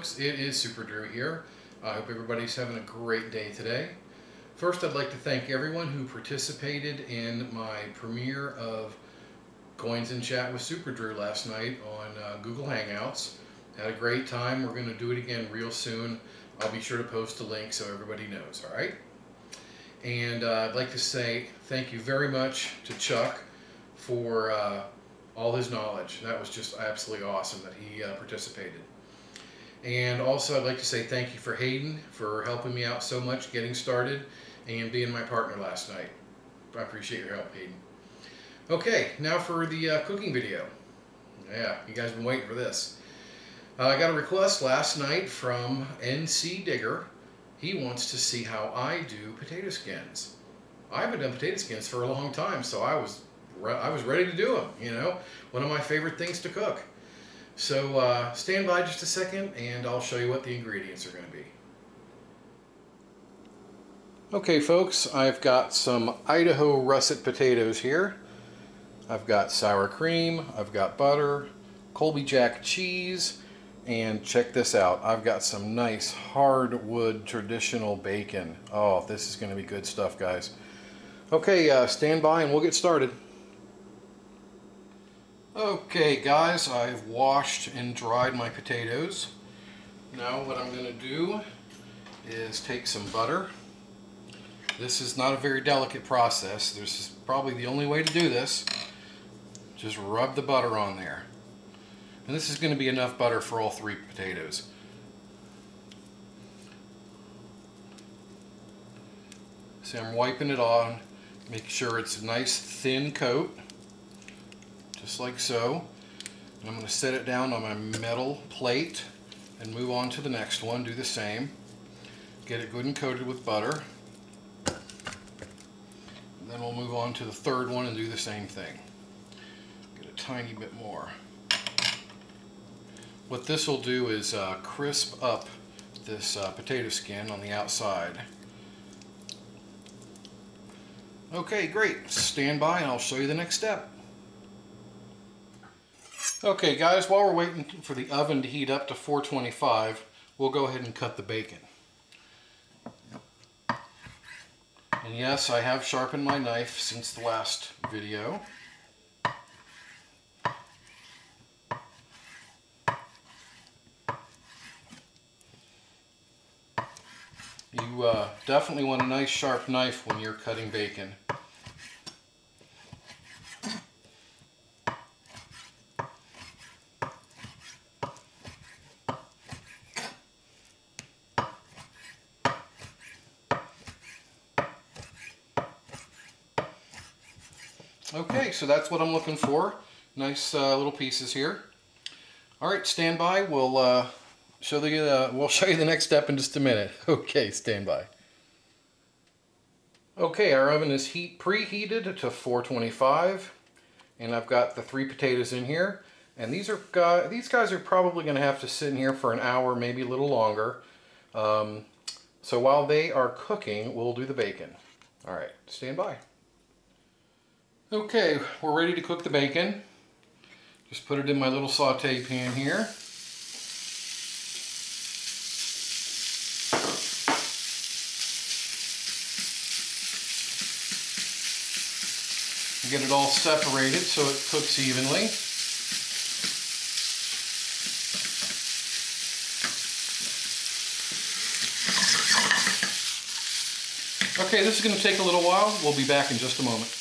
folks, it is Supradrew here. I hope everybody's having a great day today. First, I'd like to thank everyone who participated in my premiere of Coins and Chat with Supradrew last night on Google Hangouts. Had a great time. We're going to do it again real soon. I'll be sure to post a link so everybody knows, all right? And I'd like to say thank you very much to Chuck for all his knowledge. That was just absolutely awesome that he participated. And also I'd like to say thank you for Hayden for helping me out so much getting started and being my partner last night. I appreciate your help, Hayden. Okay, now for the cooking video. Yeah, you guys have been waiting for this. I got a request last night from NC Digger. He wants to see how I do potato skins. I haven't done potato skins for a long time, so I was ready to do them, you know, one of my favorite things to cook. So stand by just a second and I'll show you what the ingredients are going to be. Okay folks, I've got some Idaho russet potatoes here. I've got sour cream, I've got butter, Colby Jack cheese, and check this out, I've got some nice hardwood traditional bacon. Oh, this is going to be good stuff, guys. Okay, stand by and we'll get started. Okay guys, I've washed and dried my potatoes. Now what I'm going to do is take some butter. This is not a very delicate process. This is probably the only way to do this. Just rub the butter on there. And this is going to be enough butter for all 3 potatoes. See, I'm wiping it on, make sure it's a nice thin coat. Just like so. And I'm going to set it down on my metal plate and move on to the next one. Do the same. Get it good and coated with butter. And then we'll move on to the third one and do the same thing. Get a tiny bit more. What this will do is crisp up this potato skin on the outside. Okay, great. Stand by and I'll show you the next step. Okay guys, while we're waiting for the oven to heat up to 425, we'll go ahead and cut the bacon. And yes, I have sharpened my knife since the last video. You definitely want a nice sharp knife when you're cutting bacon. Okay, so that's what I'm looking for. Nice little pieces here. All right, stand by. We'll show you the next step in just a minute. Okay, stand by. Okay, our oven is preheated to 425, and I've got the 3 potatoes in here. And these guys are probably going to have to sit in here for an hour, maybe a little longer. So while they are cooking, we'll do the bacon. All right, stand by. Okay, we're ready to cook the bacon. Just put it in my little saute pan here. Get it all separated so it cooks evenly. Okay, this is going to take a little while. We'll be back in just a moment.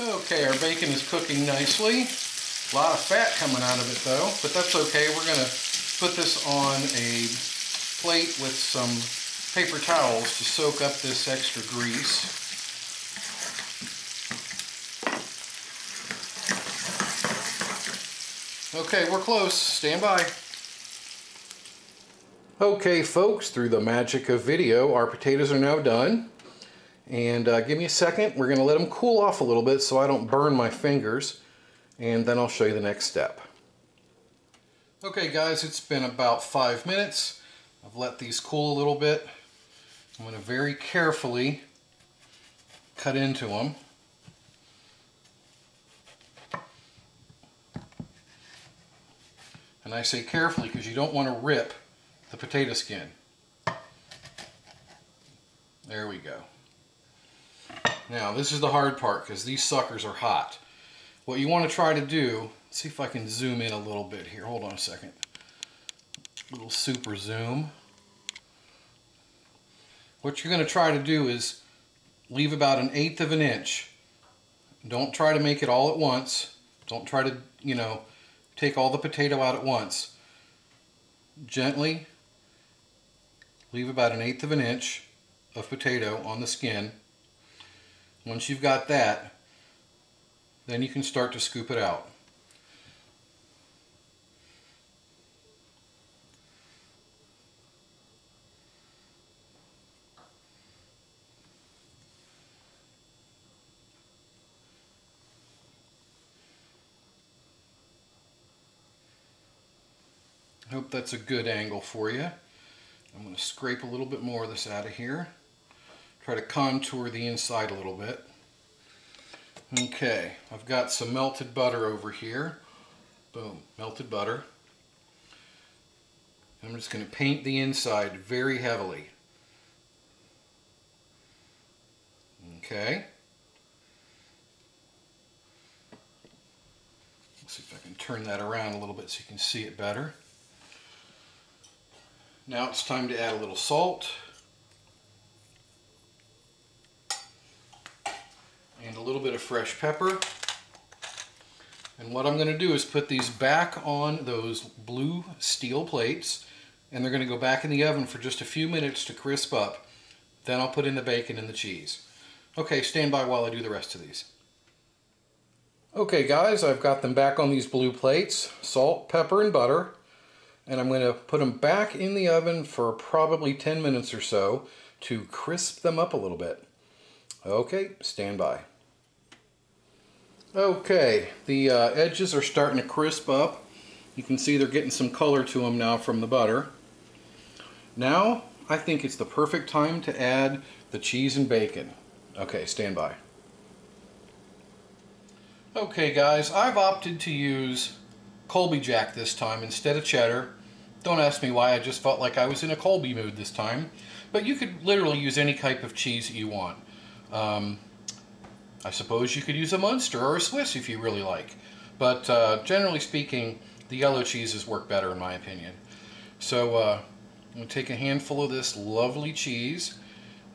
Okay, our bacon is cooking nicely. A lot of fat coming out of it though, but that's okay. We're going to put this on a plate with some paper towels to soak up this extra grease. Okay, we're close. Stand by. Okay folks, through the magic of video, our potatoes are now done. And give me a second, we're going to let them cool off a little bit so I don't burn my fingers, and then I'll show you the next step. Okay guys, it's been about 5 minutes. I've let these cool a little bit. I'm going to very carefully cut into them. And I say carefully because you don't want to rip the potato skin. There we go. Now this is the hard part because these suckers are hot. What you want to try to do, let's see if I can zoom in a little bit here. Hold on a second. Little super zoom. What you're going to try to do is leave about 1/8 of an inch. Don't try to make it all at once. Don't try to, you know, take all the potato out at once. Gently leave about 1/8 of an inch of potato on the skin. Once you've got that, then you can start to scoop it out. I hope that's a good angle for you. I'm going to scrape a little bit more of this out of here. Try to contour the inside a little bit. Okay, I've got some melted butter over here. Boom, melted butter. I'm just going to paint the inside very heavily. Okay. Let's see if I can turn that around a little bit so you can see it better. Now it's time to add a little salt and a little bit of fresh pepper. And what I'm going to do is put these back on those blue steel plates, and they're going to go back in the oven for just a few minutes to crisp up. Then I'll put in the bacon and the cheese. Okay, stand by while I do the rest of these. Okay guys, I've got them back on these blue plates, salt, pepper, and butter. And I'm going to put them back in the oven for probably 10 minutes or so to crisp them up a little bit. Okay, stand by. Okay, the edges are starting to crisp up. You can see they're getting some color to them now from the butter. Now, I think it's the perfect time to add the cheese and bacon. Okay, stand by. Okay guys, I've opted to use Colby Jack this time instead of cheddar. Don't ask me why, I just felt like I was in a Colby mood this time. But you could literally use any type of cheese that you want. I suppose you could use a Munster or a Swiss if you really like. But generally speaking, the yellow cheeses work better in my opinion. So I'm going to take a handful of this lovely cheese.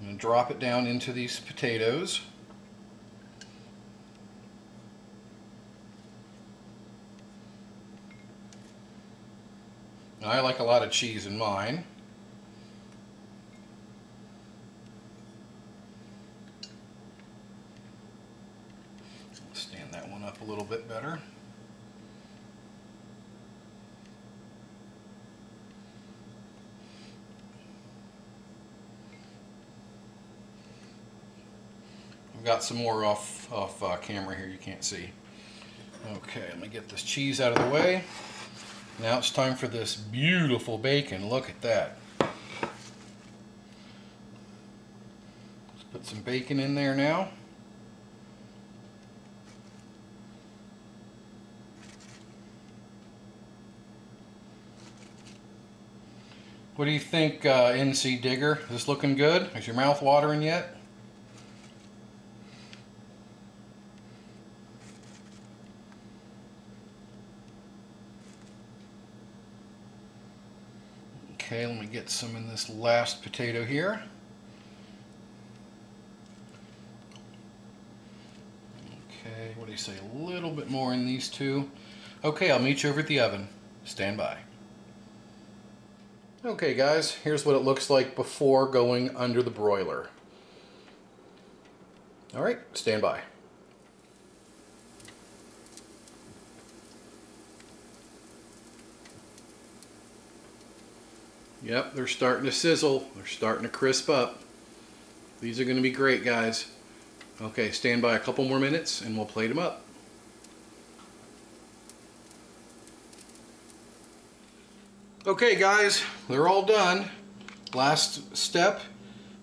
I'm going to drop it down into these potatoes. I like a lot of cheese in mine. Stand that one up a little bit better. I've got some more off camera here you can't see. Okay, let me get this cheese out of the way. Now it's time for this beautiful bacon. Look at that. Let's put some bacon in there now. What do you think, NC Digger? Is this looking good? Is your mouth watering yet? Okay, let me get some in this last potato here. Okay, what do you say? A little bit more in these two. Okay, I'll meet you over at the oven. Stand by. Okay guys, here's what it looks like before going under the broiler. Alright, stand by. Yep, they're starting to sizzle. They're starting to crisp up. These are going to be great, guys. Okay, stand by a couple more minutes and we'll plate them up. Okay guys, they're all done. Last step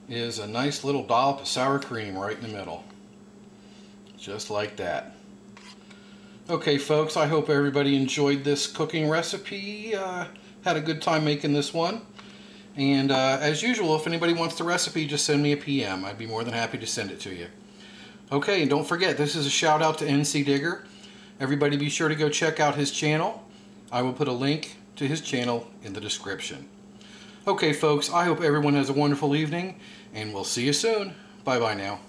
is a nice little dollop of sour cream right in the middle. Just like that. Okay, folks, I hope everybody enjoyed this cooking recipe. Had a good time making this one. And as usual, if anybody wants the recipe, just send me a PM. I'd be more than happy to send it to you. Okay, and don't forget, this is a shout out to NC Digger. Everybody be sure to go check out his channel. I will put a link to his channel in the description. Okay, folks, I hope everyone has a wonderful evening, and we'll see you soon. Bye-bye now.